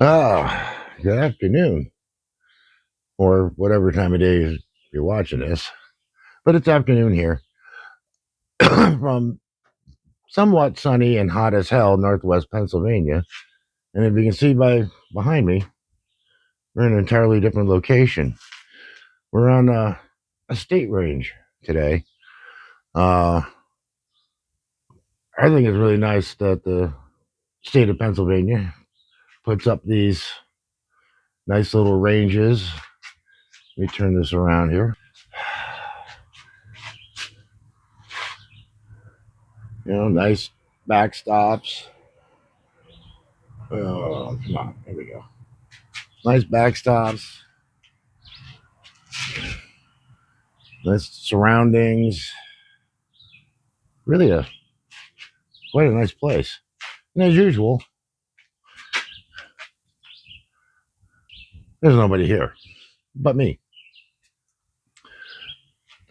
Good afternoon, or whatever time of day you're watching this. But it's afternoon here from somewhat sunny and hot as hell northwest Pennsylvania. And if you can see by behind me, we're in an entirely different location. We're on a state range today. Uh, I think it's really nice that the state of Pennsylvania puts up these nice little ranges. Let me turn this around here. Nice backstops. Oh, come on. There we go. Nice backstops. Nice surroundings. Really quite a nice place. And as usual, there's nobody here but me.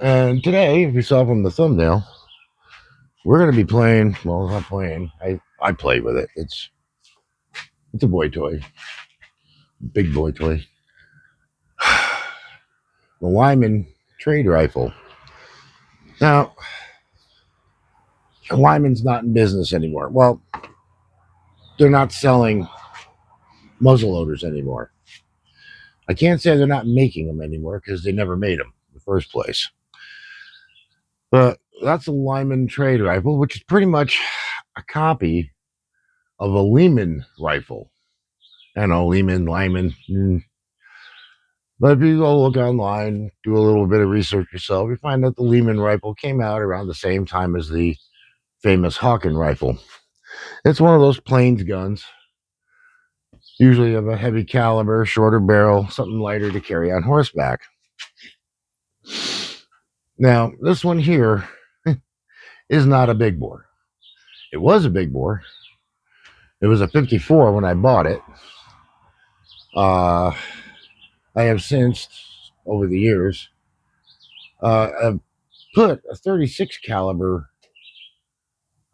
And today, if you saw from the thumbnail, we're going to be playing. Well, not playing. I play with it. It's a boy toy, big boy toy. The Lyman trade rifle. Now, Lyman's not in business anymore. Well, they're not selling muzzle loaders anymore. I can't say they're not making them anymore because they never made them in the first place. But that's a Lyman trade rifle, which is pretty much a copy of a Lyman rifle. I know Lyman. But if you go look online, do a little bit of research yourself, you find that the Lyman rifle came out around the same time as the famous Hawken rifle. It's one of those plains guns, usually of a heavy caliber, shorter barrel, something lighter to carry on horseback. Now, this one here is not a big bore. It was a big bore. It was a 54 when I bought it. I have since, over the years, I've put a 36 caliber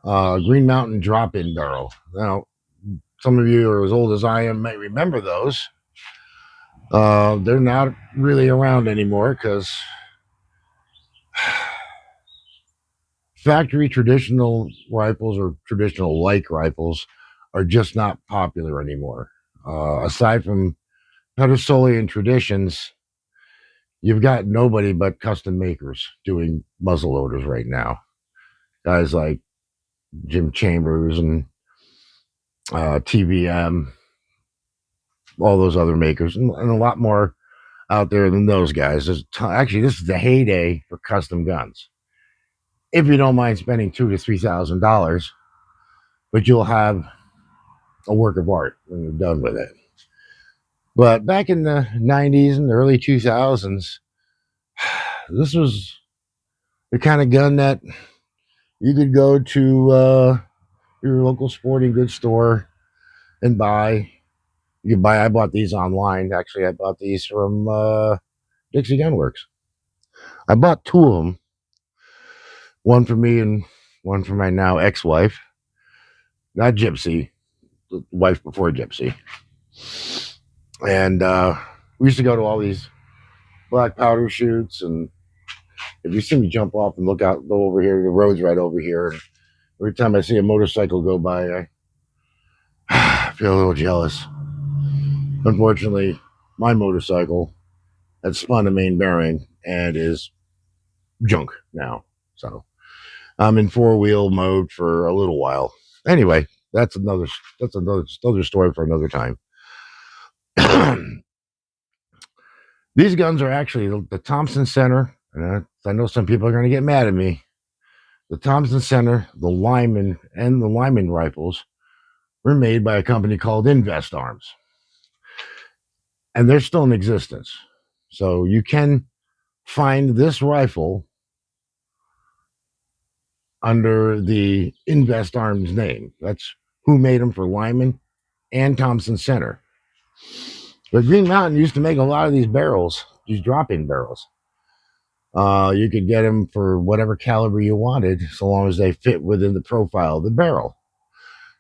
Green Mountain drop-in barrel. Now, some of you are as old as I am may remember those. They're not really around anymore because factory traditional rifles or traditional like rifles are just not popular anymore. Aside from Pedersolian traditions, you've got nobody but custom makers doing muzzle loaders right now. Guys like Jim Chambers and TVM, all those other makers, and a lot more out there than those guys. Actually, this is the heyday for custom guns. If you don't mind spending $2,000 to $3,000, but you'll have a work of art when you're done with it. But back in the 90s and the early 2000s, this was the kind of gun that you could go to your local sporting goods store and buy. I bought these online. Actually, I bought these from Dixie Gunworks. I bought two of them, one for me and one for my now ex-wife. Not Gypsy, the wife before Gypsy. And we used to go to all these black powder shoots, and if you see me jump off and go over here, the road's right over here. And every time I see a motorcycle go by, I feel a little jealous. Unfortunately, my motorcycle had spun a main bearing and is junk now. So I'm in four-wheel mode for a little while. Anyway, that's another story for another time. These guns are actually the Thompson Center, and I know some people are going to get mad at me. The Thompson Center, the Lyman, and the Lyman rifles were made by a company called Invest Arms, and they're still in existence. So you can find this rifle under the Invest Arms name. That's who made them for Lyman and Thompson Center. But Green Mountain used to make a lot of these barrels, these drop-in barrels. You could get them for whatever caliber you wanted, so long as they fit within the profile of the barrel.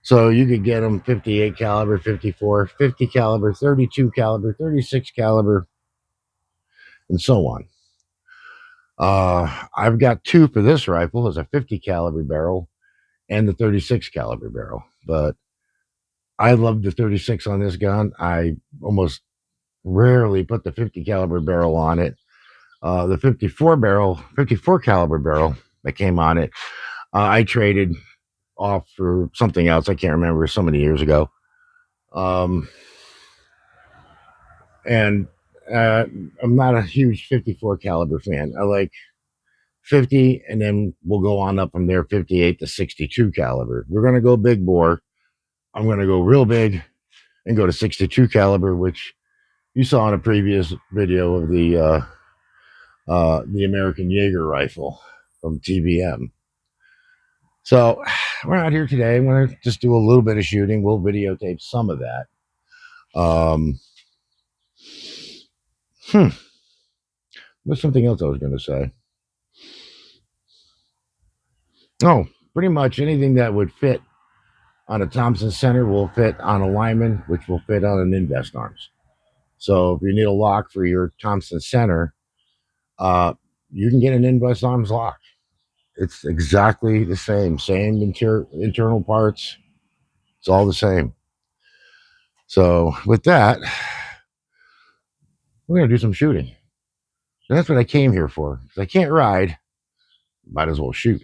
So you could get them 58 caliber, 54, 50 caliber, 32 caliber, 36 caliber, and so on. I've got two for this rifle as a 50 caliber barrel and the 36 caliber barrel, but I love the 36 on this gun. I almost rarely put the 50 caliber barrel on it. The 54 caliber barrel that came on it, I traded off for something else. I can't remember, so many years ago. Um, and I'm not a huge 54 caliber fan. I like 50, and then we'll go on up from there, 58 to 62 caliber. We're going to go big bore. I'm going to go real big and go to 62 caliber, which you saw in a previous video of the American Jaeger rifle from TBM. So we're out here today. I'm going to just do a little bit of shooting. We'll videotape some of that. Um, There's something else I was going to say. Oh, pretty much anything that would fit on a Thompson Center will fit on a Lyman, which will fit on an Invest Arms. So if you need a lock for your Thompson Center, uh, you can get an Invest Arms lock. It's exactly the same internal parts. It's all the same. So with that, we're gonna do some shooting. And that's what I came here for. Because I can't ride, might as well shoot.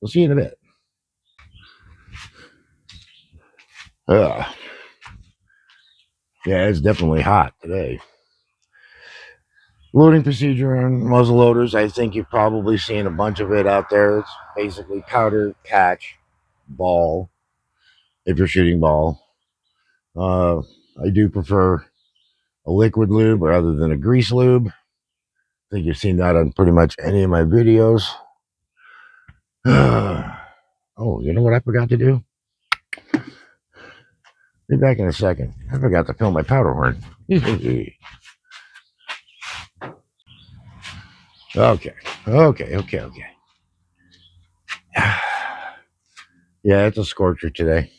We'll see you in a bit. Uh, yeah, it's definitely hot today. Loading procedure on muzzle loaders. I think you've probably seen a bunch of it out there. It's basically powder, patch, ball. If you're shooting ball, I do prefer a liquid lube rather than a grease lube. I think you've seen that on pretty much any of my videos. Oh, you know what I forgot to do? Be back in a second. I forgot to fill my powder horn. Okay. Yeah, it's a scorcher today.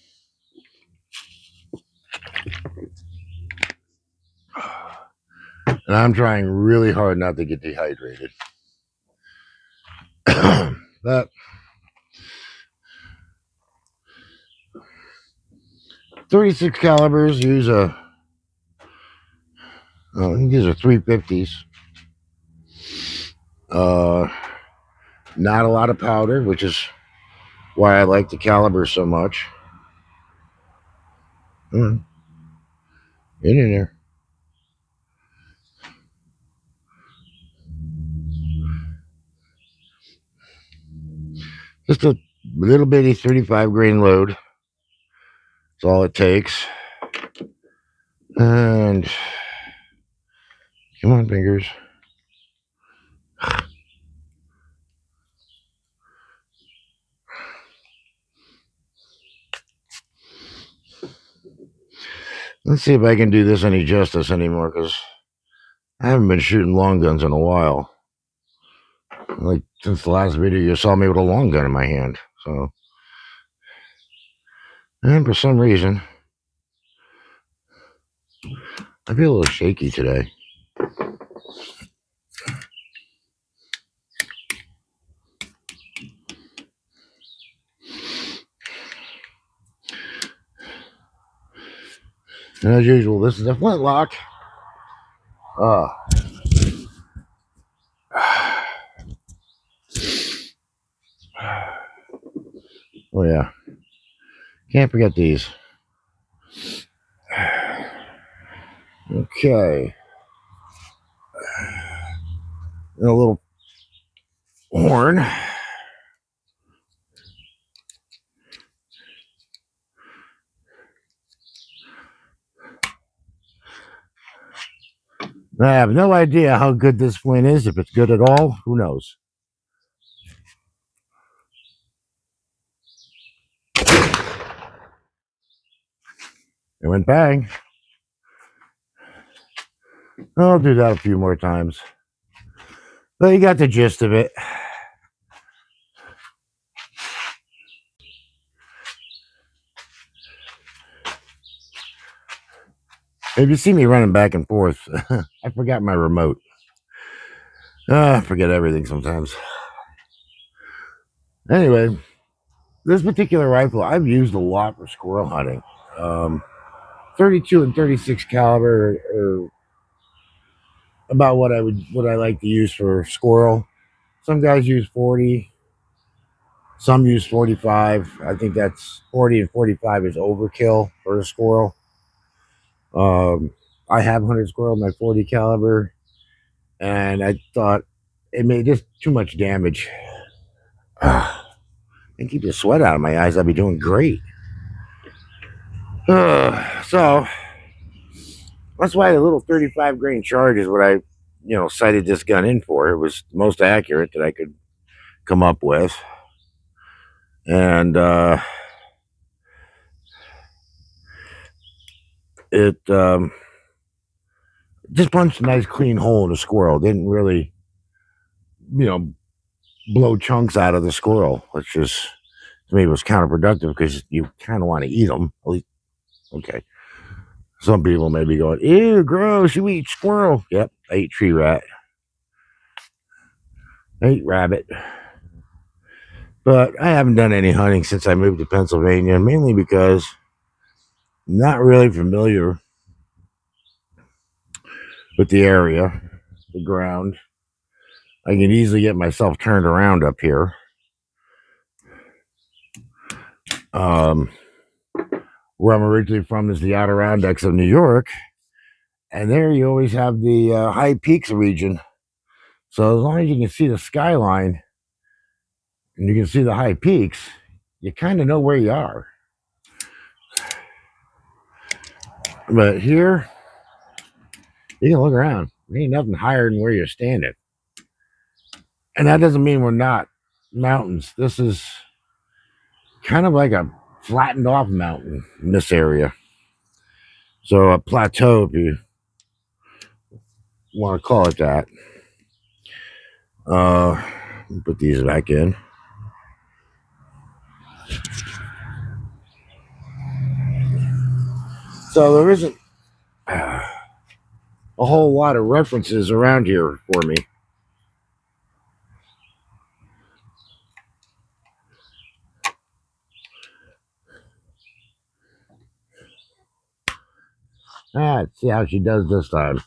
And I'm trying really hard not to get dehydrated. But 36 calibers use these are 350s. Not a lot of powder, which is why I like the caliber so much. Get in there. Just a little bitty 35 grain load. That's all it takes. And come on, fingers. Let's see if I can do this any justice anymore, because I haven't been shooting long guns in a while. Like since the last video, you saw me with a long gun in my hand. So, and for some reason, I feel a little shaky today. And as usual, this is a flintlock. Oh yeah, can't forget these. Okay, and a little horn. I have no idea how good this flint is. If it's good at all, who knows? It went bang. I'll do that a few more times. But you got the gist of it. If you see me running back and forth, I forgot my remote. I forget everything sometimes. Anyway, this particular rifle I've used a lot for squirrel hunting. Um, 32 and 36 caliber are about what I like to use for squirrel. Some guys use 40, some use 45. I think that's 40 and 45 is overkill for a squirrel. Um, I have hunted squirrel with my 40 caliber, and I thought it made just too much damage. And keep the sweat out of my eyes. I'd be doing great. So that's why the little 35 grain charge is what I, sighted this gun in for. It was the most accurate that I could come up with, and it just punched a nice clean hole in the squirrel. Didn't really, you know, blow chunks out of the squirrel, which is to me was counterproductive because you kind of want to eat them. At least, okay. Some people may be going, "Ew, gross! You eat squirrel?" Yep, I eat tree rat. I eat rabbit. But I haven't done any hunting since I moved to Pennsylvania, mainly because I'm not really familiar with the area, the ground. I can easily get myself turned around up here. Um, where I'm originally from is the Adirondacks of New York, and there you always have the high peaks region. So as long as you can see the skyline and you can see the high peaks, you kind of know where you are. But here, you can look around. There ain't nothing higher than where you're standing. And that doesn't mean we're not mountains. This is kind of like a flattened off mountain in this area. So a plateau, if you want to call it that. Put these back in. So there isn't a whole lot of references around here for me. Let's see how she does this time.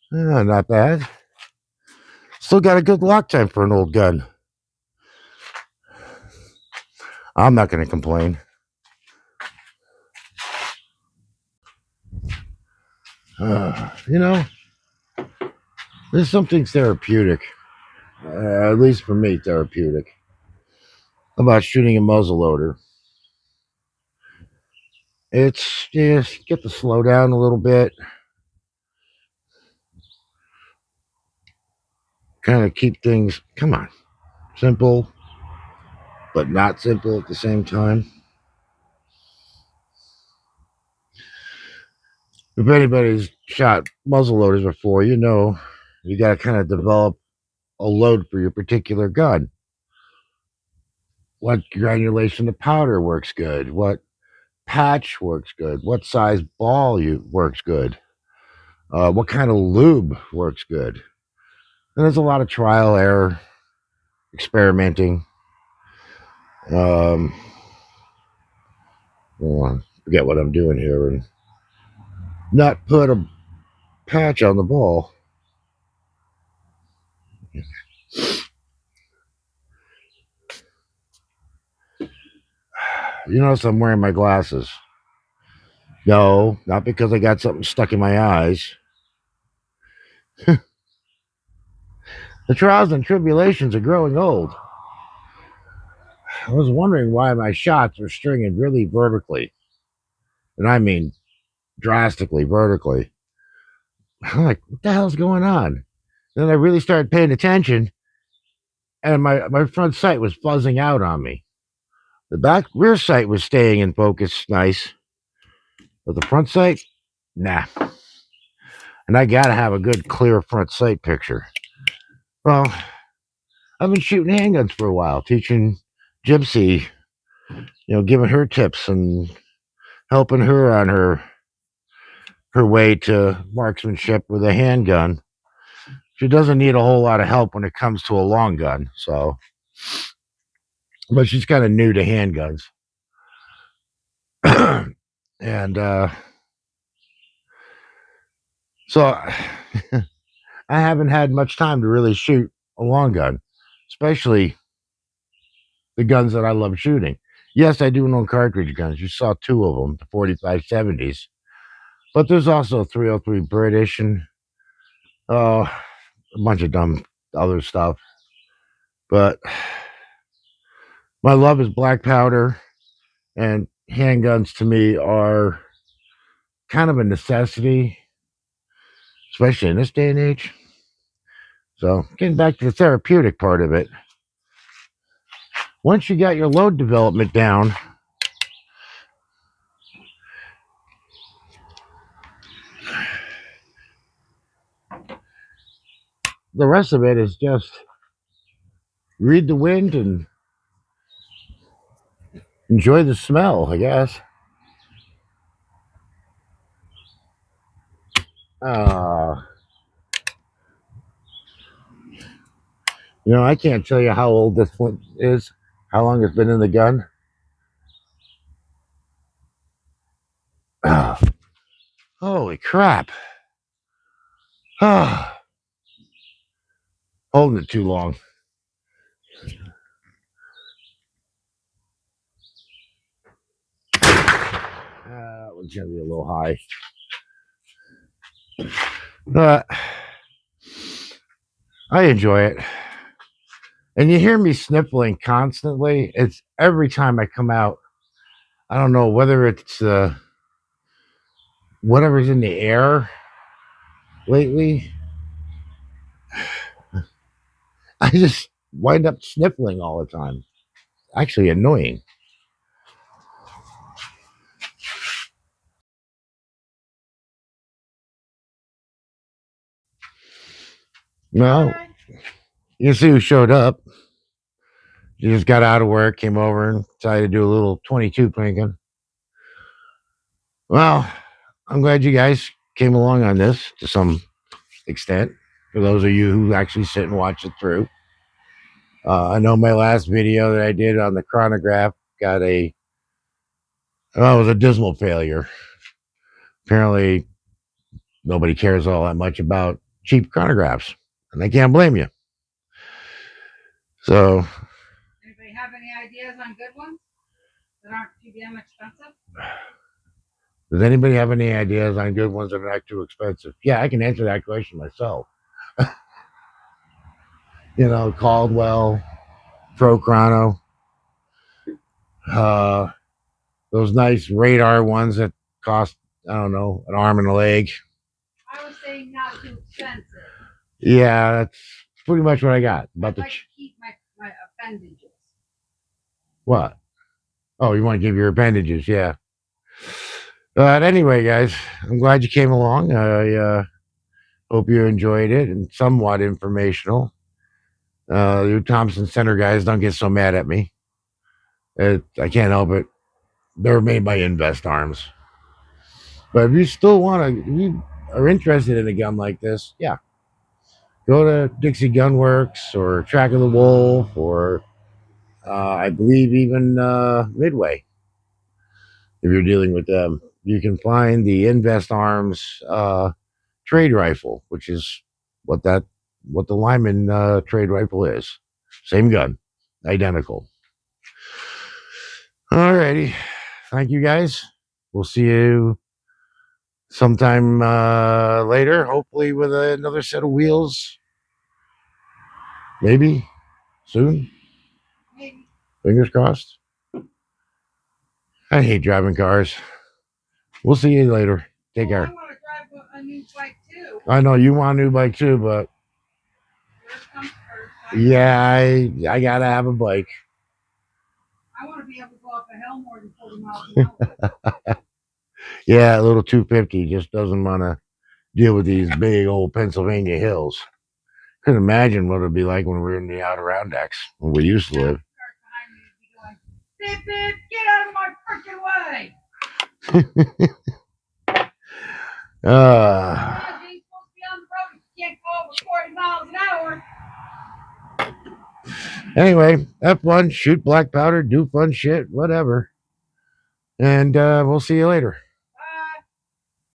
Not bad. Still got a good lock time for an old gun. I'm not going to complain. You know, there's something therapeutic, at least for me, therapeutic, about shooting a muzzleloader. It's just get to slow down a little bit, kind of keep things, come on, simple, but not simple at the same time. If anybody's shot muzzleloaders before, you know you got to kind of develop a load for your particular gun. What granulation of powder works good? What patch works good? What size ball you works good? What kind of lube works good? And there's a lot of trial, error, experimenting. Um, Forget what I'm doing here and not put a patch on the ball. You notice I'm wearing my glasses. No, not because I got something stuck in my eyes. The trials and tribulations of growing old. I was wondering why my shots were stringing really vertically. And I mean drastically vertically. I'm like, what the hell's going on? Then I really started paying attention, and my front sight was buzzing out on me. The back rear sight was staying in focus nice, but the front sight, nah. And I gotta have a good clear front sight picture. Well, I've been shooting handguns for a while, teaching Gypsy, giving her tips and helping her on her way to marksmanship with a handgun. She doesn't need a whole lot of help when it comes to a long gun, so but she's kind of new to handguns. And so I haven't had much time to really shoot a long gun, especially the guns that I love shooting. Yes, I do own cartridge guns. You saw two of them, the 4570s. But there's also 303 British and a bunch of dumb other stuff. But my love is black powder, and handguns to me are kind of a necessity, especially in this day and age. So, getting back to the therapeutic part of it, once you got your load development down, the rest of it is just read the wind and enjoy the smell, I guess. Uh, I can't tell you how old this one is, how long it's been in the gun. Holy crap. Holding it too long. That one's going to be a little high. But I enjoy it. And you hear me sniffling constantly. It's every time I come out. I don't know whether it's whatever's in the air lately. I just wind up sniffling all the time. Actually annoying. Well, you see who showed up. She just got out of work, came over, and decided to do a little 22 cranking. Well, I'm glad you guys came along on this to some extent. For those of you who actually sit and watch it through, I know my last video that I did on the chronograph got it was a dismal failure. Apparently, nobody cares all that much about cheap chronographs, and I can't blame you. So, anybody have any ideas on good ones that aren't too damn expensive? Does anybody have any ideas on good ones that are not too expensive? Yeah, I can answer that question myself. Caldwell, Pro Chrono, those nice radar ones that cost, I don't know, an arm and a leg. I was saying not too expensive. Yeah, that's pretty much what I got. I'd like to keep my appendages. What? Oh, you want to give your appendages? Yeah. But anyway, guys, I'm glad you came along. I hope you enjoyed it and somewhat informational. You Thompson Center guys, don't get so mad at me. I can't help it. They're made by Invest Arms. But if you still if you are interested in a gun like this, yeah, go to Dixie Gun Works or Track of the Wolf or I believe even Midway. If you're dealing with them, you can find the Invest Arms trade rifle, which is what the Lyman trade rifle is. Same gun, identical. Alrighty, thank you guys. We'll see you sometime later, hopefully with another set of wheels. Maybe soon. Maybe. Fingers crossed. I hate driving cars. We'll see you later. Take care. I want to drive a new bike too. I know you want a new bike too, but First comes first. yeah, I gotta have a bike. I want to be able to go up a hill more than 40 miles an hour. Yeah, a little 250 just doesn't want to deal with these big old Pennsylvania hills. Couldn't imagine what it'd be like when we were in the Adirondacks when we used to live. Cars behind me would be going, beep, beep, get out of my freaking way. Uh, You ain't supposed to be on the road. You can't go over 40 miles an hour. anyway, have fun, shoot black powder, do fun shit, whatever. And we'll see you later.